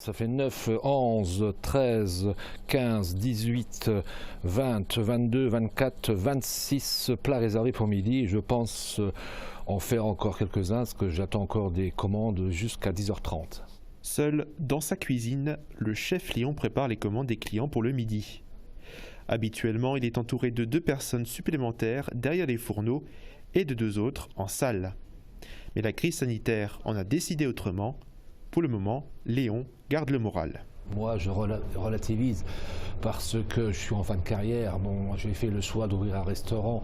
Ça fait 9, 11, 13, 15, 18, 20, 22, 24, 26 plats réservés pour midi. Je pense en faire encore quelques-uns parce que j'attends encore des commandes jusqu'à 10h30. Seul, dans sa cuisine, le chef Léon prépare les commandes des clients pour le midi. Habituellement, il est entouré de 2 personnes supplémentaires derrière les fourneaux et de 2 autres en salle. Mais la crise sanitaire en a décidé autrement. Pour le moment, Léon garde le moral. Moi, je relativise parce que je suis en fin de carrière. Bon, j'ai fait le choix d'ouvrir un restaurant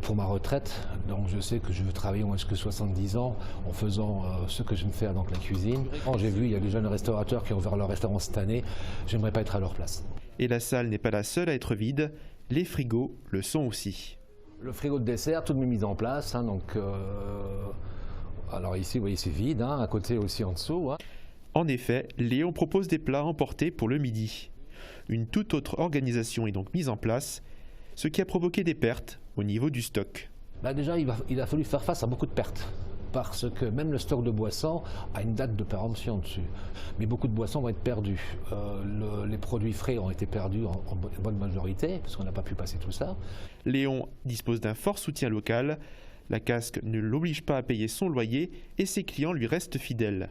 pour ma retraite. Donc, je sais que je veux travailler au moins jusqu'à 70 ans en faisant ce que j'aime faire, donc la cuisine. J'ai vu, il y a des jeunes restaurateurs qui ont ouvert leur restaurant cette année. J'aimerais pas être à leur place. Et la salle n'est pas la seule à être vide. Les frigos le sont aussi. Le frigo de dessert, tout est mis en place. Alors ici, vous voyez, c'est vide. À côté aussi, en dessous. En effet, Léon propose des plats emportés pour le midi. Une toute autre organisation est donc mise en place, ce qui a provoqué des pertes au niveau du stock. Déjà, il a fallu faire face à beaucoup de pertes, parce que même le stock de boissons a une date de péremption dessus. Mais beaucoup de boissons vont être perdues. Les produits frais ont été perdus en bonne majorité, parce qu'on n'a pas pu passer tout ça. Léon dispose d'un fort soutien local. La casque ne l'oblige pas à payer son loyer et ses clients lui restent fidèles.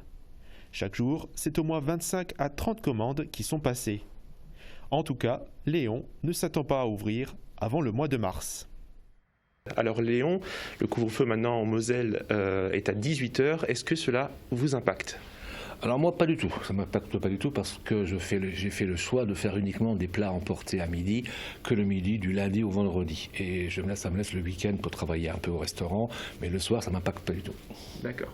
Chaque jour, c'est au moins 25 à 30 commandes qui sont passées. En tout cas, Léon ne s'attend pas à ouvrir avant le mois de mars. Alors Léon, le couvre-feu maintenant en Moselle est à 18h. Est-ce que cela vous impacte ? Alors moi, pas du tout. Ça ne m'impacte pas du tout parce que j'ai fait le choix de faire uniquement des plats emportés à midi, que le midi, du lundi au vendredi. Et ça me laisse le week-end pour travailler un peu au restaurant, mais le soir, ça ne m'impacte pas du tout. D'accord.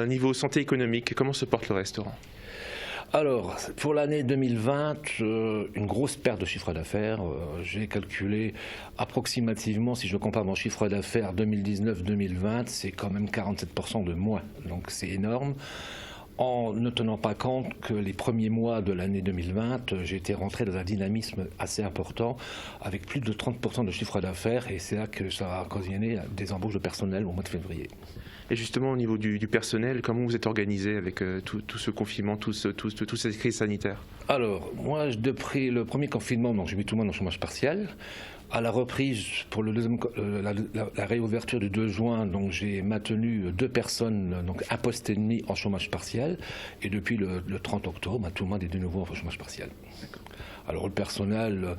Niveau santé économique, comment se porte le restaurant ? Alors, pour l'année 2020, une grosse perte de chiffre d'affaires. J'ai calculé approximativement, si je compare mon chiffre d'affaires 2019-2020, c'est quand même 47% de moins. Donc c'est énorme. En ne tenant pas compte que les premiers mois de l'année 2020, j'étais rentré dans un dynamisme assez important avec plus de 30% de chiffre d'affaires et c'est là que ça a occasionné des embauches de personnel au mois de février. Et justement au niveau du personnel, comment vous êtes organisé avec tout ce confinement, toute cette crise sanitaire ? Alors, moi, depuis le premier confinement, j'ai mis tout le monde en chômage partiel. À la reprise, pour la réouverture du 2 juin, j'ai maintenu 2 personnes, donc un poste et demi en chômage partiel. Et depuis le 30 octobre, tout le monde est de nouveau en chômage partiel. Alors le personnel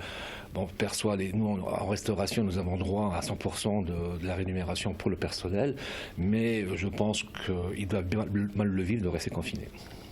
perçoit, nous en restauration, nous avons droit à 100% de la rémunération pour le personnel, mais je pense qu'il doit bien mal le vivre de rester confiné.